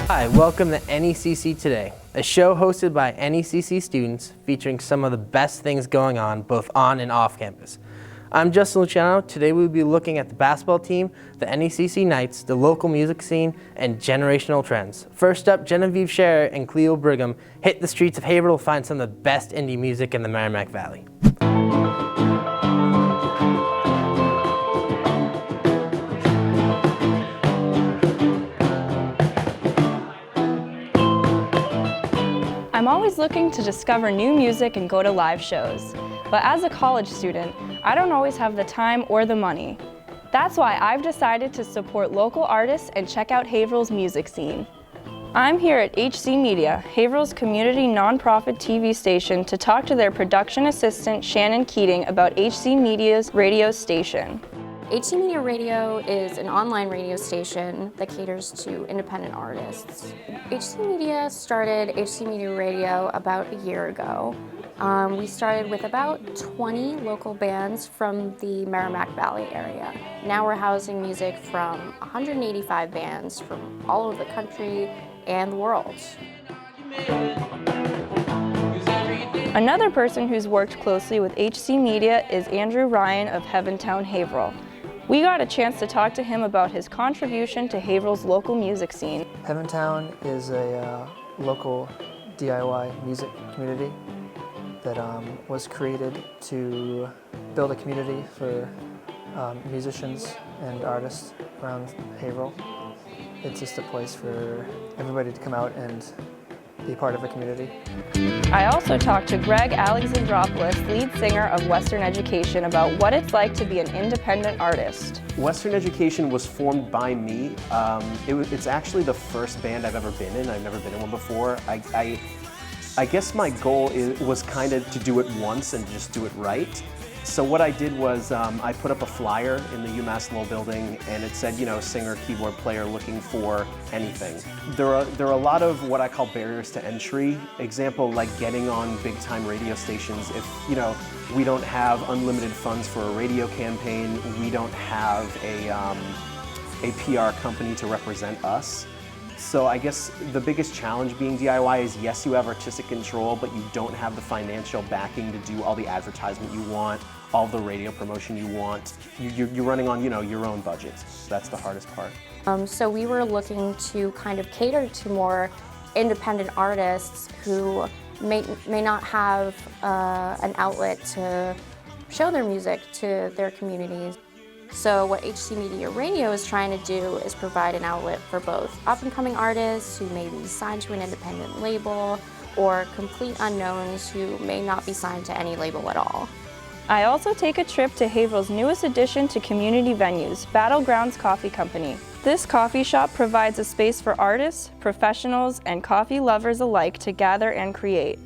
Hi, welcome to NECC Today, a show hosted by NECC students featuring some of the best things going on both on and off campus. I'm Justin Luciano. Today we will be looking at the basketball team, the NECC Knights, the local music scene, and generational trends. First up, Genevieve Scherer and Cleo Brigham hit the streets of Haverhill to find some of the best indie music in the Merrimack Valley. I'm always looking to discover new music and go to live shows. But as a college student, I don't always have the time or the money. That's why I've decided to support local artists and check out Haverhill's music scene. I'm here at HC Media, Haverhill's community nonprofit TV station, to talk to their production assistant, Shannon Keating, about HC Media's radio station. HC Media Radio is an online radio station that caters to independent artists. HC Media started HC Media Radio about a year ago. We started with about 20 local bands from the Merrimack Valley area. Now we're housing music from 185 bands from all over the country and the world. Another person who's worked closely with HC Media is Andrew Ryan of Heaventown Haverhill. We got a chance to talk to him about his contribution to Haverhill's local music scene. Heaventown is a local DIY music community that was created to build a community for musicians and artists around Haverhill. It's just a place for everybody to come out and be part of a community. I also talked to Greg Alexandropoulos, lead singer of Western Education, about what it's like to be an independent artist. Western Education was formed by me. It's actually the first band I've ever been in. I've never been in one before. I guess my goal was kind of to do it once and just do it right. So what I did was I put up a flyer in the UMass Lowell building, and it said, you know, singer, keyboard player looking for anything. There are a lot of what I call barriers to entry. Example, like getting on big time radio stations. If, you know, we don't have unlimited funds for a radio campaign, we don't have a PR company to represent us. So I guess the biggest challenge being DIY is, yes, you have artistic control, but you don't have the financial backing to do all the advertisement you want, all the radio promotion you want. You're running on, you know, your own budget. That's the hardest part. So we were looking to kind of cater to more independent artists who may not have an outlet to show their music to their communities. So what HC Media Radio is trying to do is provide an outlet for both up-and-coming artists who may be signed to an independent label, or complete unknowns who may not be signed to any label at all. I also take a trip to Haverhill's newest addition to community venues, Battlegrounds Coffee Company. This coffee shop provides a space for artists, professionals, and coffee lovers alike to gather and create.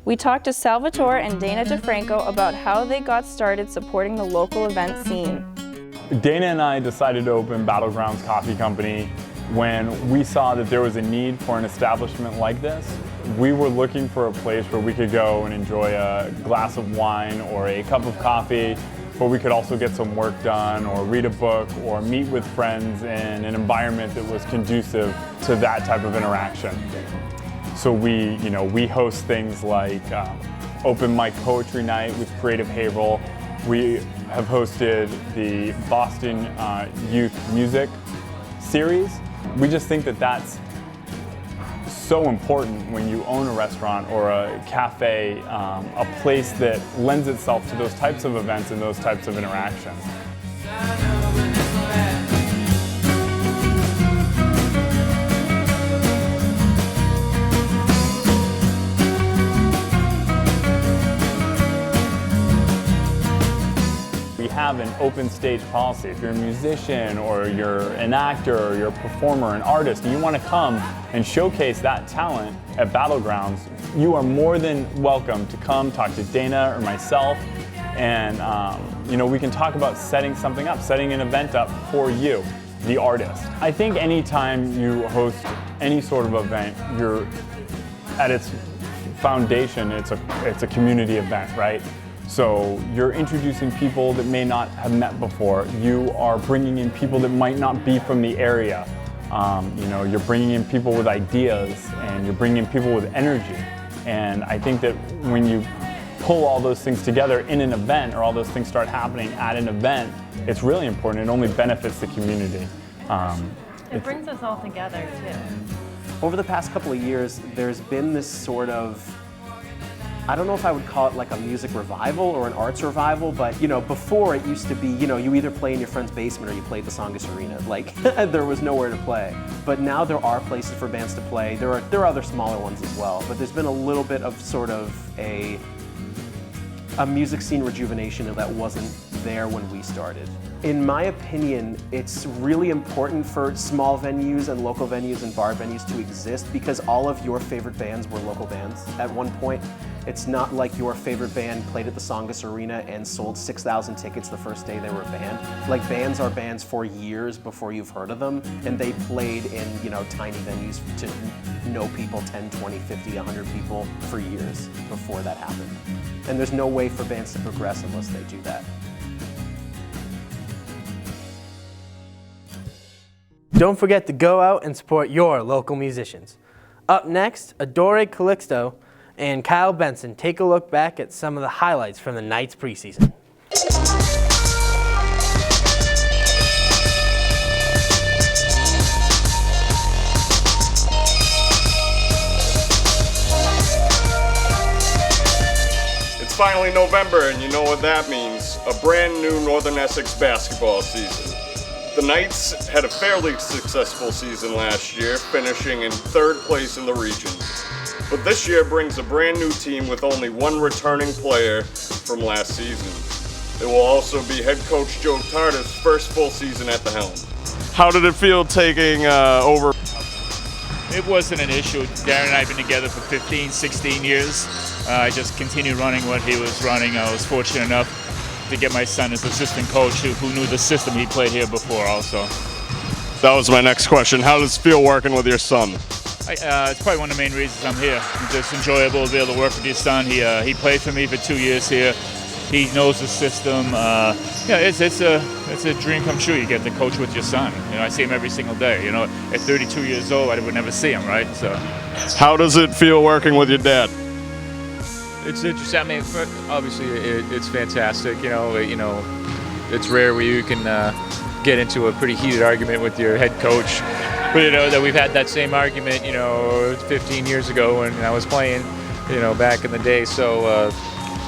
We talked to Salvatore and Dana DeFranco about how they got started supporting the local event scene. Dana and I decided to open Battlegrounds Coffee Company when we saw that there was a need for an establishment like this. We were looking for a place where we could go and enjoy a glass of wine or a cup of coffee, but we could also get some work done or read a book or meet with friends in an environment that was conducive to that type of interaction. So we host things like open mic poetry night with Creative Haverhill. We have hosted the Boston Youth Music Series. We just think that that's so important when you own a restaurant or a cafe, a place that lends itself to those types of events and those types of interactions. We have an open stage policy. If you're a musician or you're an actor or you're a performer, an artist, and you want to come and showcase that talent at Battlegrounds, you are more than welcome to come talk to Dana or myself, and we can talk about setting something up, setting an event up for you, the artist. I think anytime you host any sort of event, you're at its foundation, it's a community event, right? So you're introducing people that may not have met before. You are bringing in people that might not be from the area. You're bringing in people with ideas, and you're bringing in people with energy. And I think that when you pull all those things together in an event, or all those things start happening at an event, it's really important. It only benefits the community. It brings us all together too. Over the past couple of years, there's been this sort of, I don't know if I would call it like a music revival or an arts revival, but before it used to be, you either play in your friend's basement or you played the Tsongas Arena. Like, there was nowhere to play. But now there are places for bands to play. There are other smaller ones as well, but there's been a little bit of sort of a music scene rejuvenation that wasn't there when we started. In my opinion, it's really important for small venues and local venues and bar venues to exist, because all of your favorite bands were local bands at one point. It's not like your favorite band played at the Tsongas Arena and sold 6,000 tickets the first day they were a band. Like, bands are bands for years before you've heard of them, and they played in, tiny venues to know people, 10, 20, 50, 100 people for years before that happened. And there's no way for bands to progress unless they do that. Don't forget to go out and support your local musicians. Up next, Adore Calixto and Kyle Benson take a look back at some of the highlights from the Knights preseason. It's finally November, and you know what that means. A brand new Northern Essex basketball season. The Knights had a fairly successful season last year, finishing in 3rd place in the region. But this year brings a brand new team with only one returning player from last season. It will also be head coach Joe Tardif's first full season at the helm. How did it feel taking over? It wasn't an issue. Darren and I have been together for 15, 16 years. I just continued running what he was running. I was fortunate enough to get my son as assistant coach who knew the system. He played here before also. That was my next question. How does it feel working with your son? It's probably one of the main reasons I'm here. It's just enjoyable to be able to work with your son. He played for me for 2 years here. He knows the system. It's a dream come true. You get to coach with your son. I see him every single day. At 32 years old, I would never see him, right? So, how does it feel working with your dad? It's interesting. I mean, obviously, it's fantastic. It's rare where you can get into a pretty heated argument with your head coach. But that we've had that same argument, 15 years ago when I was playing, back in the day. So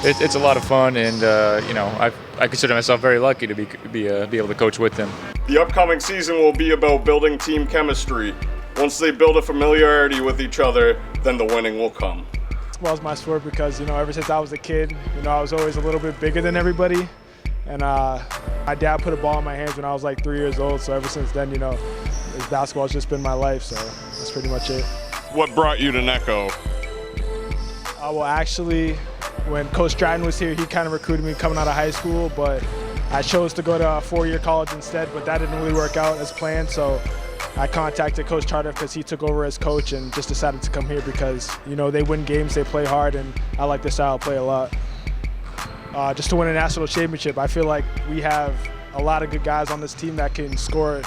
it's a lot of fun, and I consider myself very lucky to be able to coach with him. The upcoming season will be about building team chemistry. Once they build a familiarity with each other, then the winning will come. Basketball is my sport because, ever since I was a kid, I was always a little bit bigger than everybody. And my dad put a ball in my hands when I was like 3 years old. So ever since then, basketball has just been my life. So that's pretty much it. What brought you to NECC? Well, actually, when Coach Stratton was here, he kind of recruited me coming out of high school. But I chose to go to a 4-year college instead. But that didn't really work out as planned. So I contacted Coach Tardif because he took over as coach, and just decided to come here because, they win games, they play hard, and I like their style of play a lot. Just to win a national championship, I feel like we have a lot of good guys on this team that can score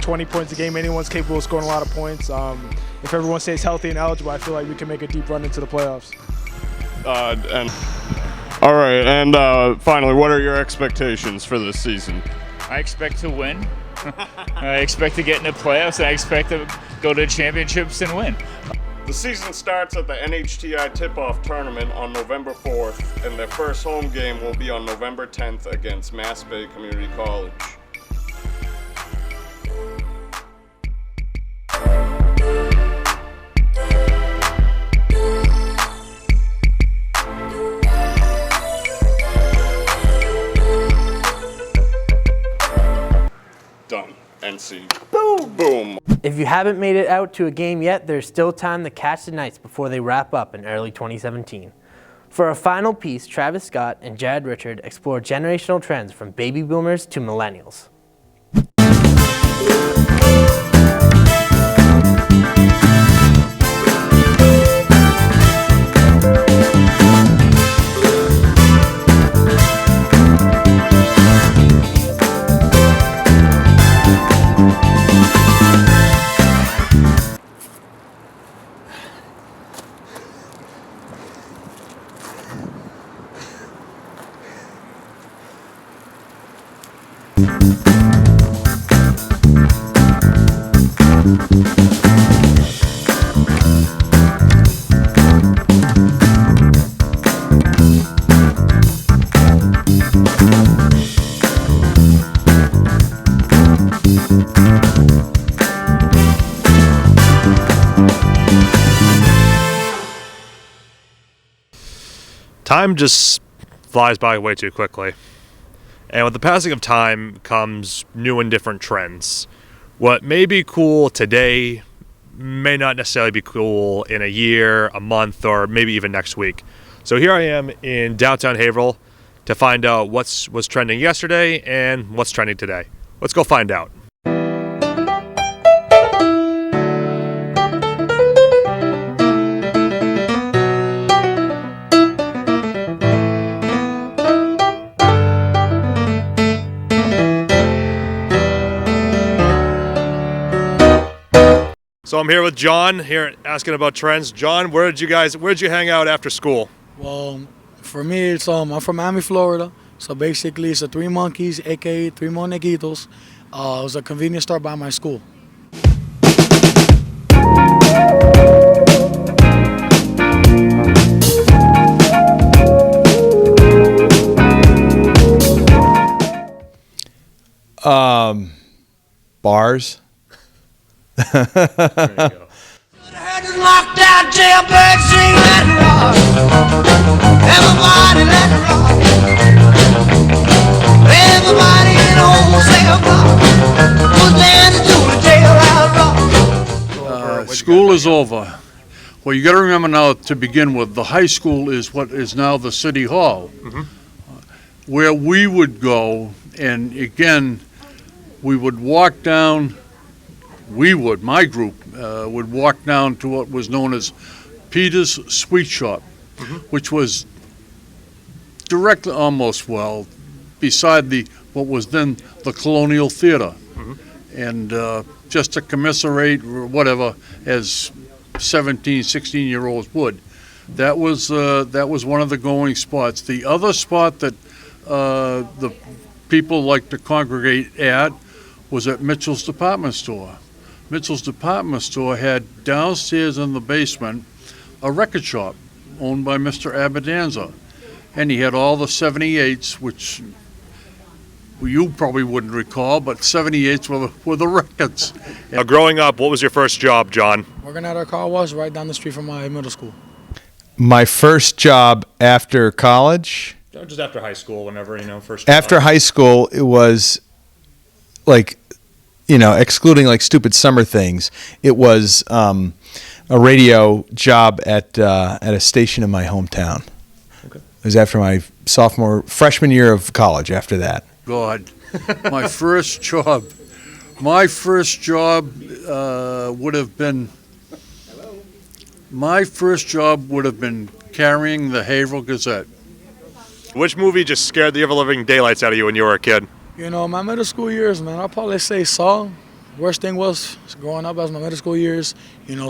20 points a game. Anyone's capable of scoring a lot of points. If everyone stays healthy and eligible, I feel like we can make a deep run into the playoffs. All right, and finally, what are your expectations for this season? I expect to win. I expect to get in the playoffs. I expect to go to championships and win. The season starts at the NHTI Tip-Off Tournament on November 4th, and their first home game will be on November 10th against Mass Bay Community College. Done. NC. Boom! Boom! If you haven't made it out to a game yet, there's still time to catch the Knights before they wrap up in early 2017. For a final piece, Travis Scott and Jared Richard explore generational trends from baby boomers to millennials. Time just flies by way too quickly. And with the passing of time comes new and different trends. What may be cool today may not necessarily be cool in a year, a month, or maybe even next week. So here I am in downtown Haverhill to find out what's trending yesterday and what's trending today. Let's go find out. So I'm here with John, here asking about trends. John, where'd you hang out after school? Well, for me, it's I'm from Miami, Florida. So basically, it's a Three Monkeys, aka Three Monequitos. It was a convenience store by my school. Bars. There you go. Locked out jailbird, sing that rock. Everybody let it rock. Everybody in the whole second block was dancing to the jailhouse rock. School is over. Well, you got to remember now, to begin with, the high school is what is now the city hall, where we would go, and again, we would walk down. My group would walk down to what was known as Peter's Sweet Shop, which was directly, beside what was then the Colonial Theater. And just to commiserate or whatever, as 17, 16-year-olds would. That was one of the going spots. The other spot that the people like to congregate at was at Mitchell's Department Store. Mitchell's Department Store had downstairs in the basement a record shop owned by Mr. Abadanza. And he had all the 78s, which you probably wouldn't recall, but 78s were the records. Now, growing up, what was your first job, John? Working at a car wash right down the street from my middle school. My first job after college. Just after high school, whenever, first job. After high school, it was like, excluding like stupid summer things, it was a radio job at a station in my hometown. Okay. It was after my freshman year of college. After that, God, my first job would have been carrying the Haverhill Gazette. Which movie just scared the ever-living daylights out of you when you were a kid? My middle school years, man, I'll probably say Saw. Worst thing was growing up as my middle school years,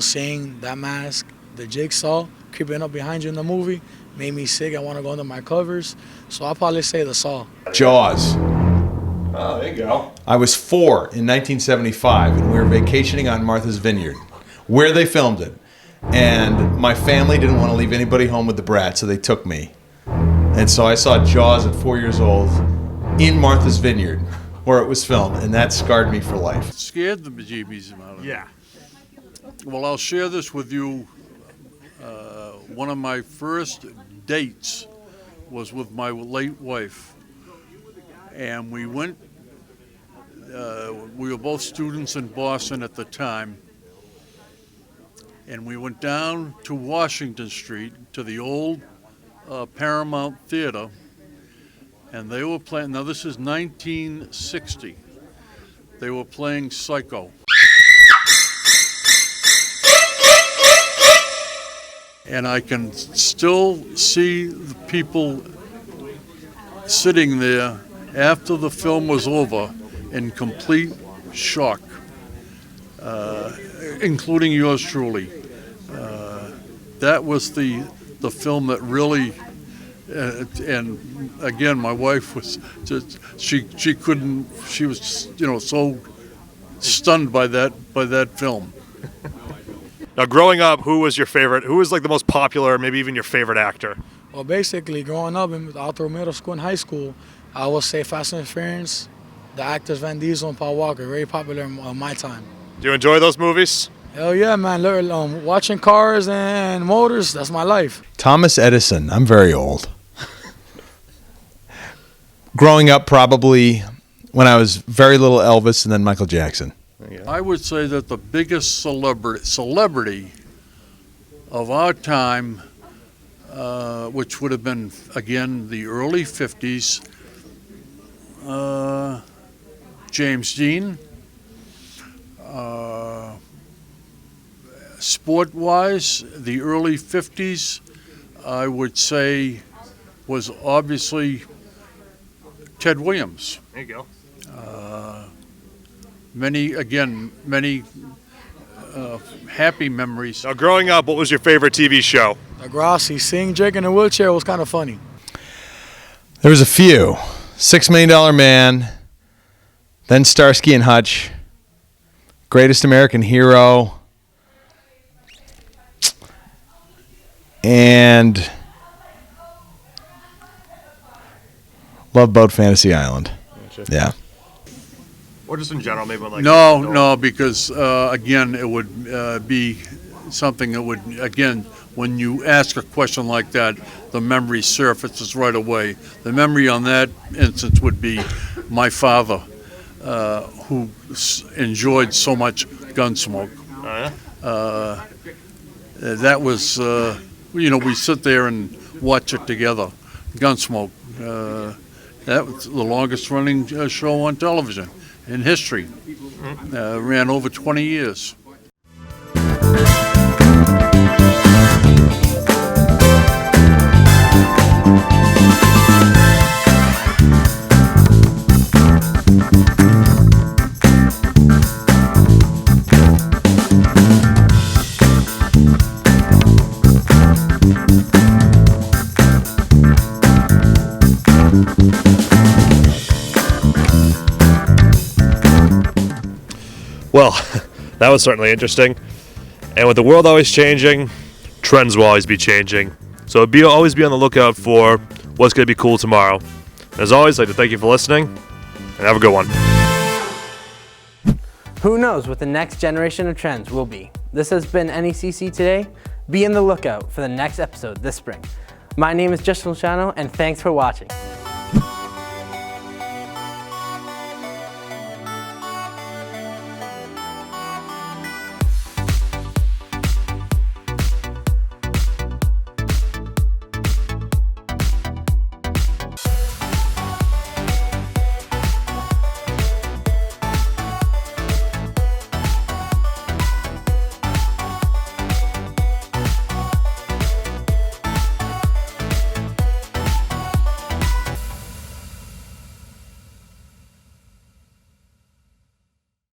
seeing that mask, the jigsaw, creeping up behind you in the movie, made me sick. I want to go under my covers. So I'll probably say the Saw. Jaws. Oh, there you go. I was 4 in 1975, and we were vacationing on Martha's Vineyard, where they filmed it. And my family didn't want to leave anybody home with the brat, so they took me. And so I saw Jaws at 4 years old in Martha's Vineyard, where it was filmed, and that scarred me for life. It scared the bejeebies out of me. Yeah. Well, I'll share this with you. One of my first dates was with my late wife, and we went. We were both students in Boston at the time, and we went down to Washington Street to the old Paramount Theater. And they were playing, now this is 1960, they were playing Psycho. And I can still see the people sitting there after the film was over in complete shock, including yours truly. That was the film that really And again, my wife was just, she couldn't, she was, so stunned by that film. Now, growing up, who was your favorite? Who was like the most popular, maybe even your favorite actor? Well, basically, growing up all through middle school and high school, I would say Fast and Furious, the actors Van Diesel and Paul Walker, very popular in my time. Do you enjoy those movies? Hell yeah, man. Watching cars and motors, that's my life. Thomas Edison. I'm very old. Growing up, probably when I was very little, Elvis, and then Michael Jackson. I would say that the biggest celebrity of our time, which would have been, again, the early 50s, James Dean. Sport-wise, the early 50s, I would say, was obviously Ted Williams. There you go. Many happy memories. Now, growing up, what was your favorite TV show? Degrassi, seeing Jake in a wheelchair was kind of funny. There was a few. $6 Million Man, then Starsky and Hutch, Greatest American Hero, and Love Boat Fantasy Island. Yeah. Or just in general, maybe like. No, because again, it would be something that would, again, when you ask a question like that, the memory surfaces right away. The memory on that instance would be my father, who enjoyed so much Gunsmoke. Oh, yeah? That was, we sit there and watch it together. Gunsmoke. That was the longest running show on television in history. Ran over 20 years. Well, that was certainly interesting. And with the world always changing, trends will always be changing. So always be on the lookout for what's going to be cool tomorrow. As always, I'd like to thank you for listening, and have a good one. Who knows what the next generation of trends will be? This has been NECC Today. Be on the lookout for the next episode this spring. My name is Justin Luciano, and thanks for watching.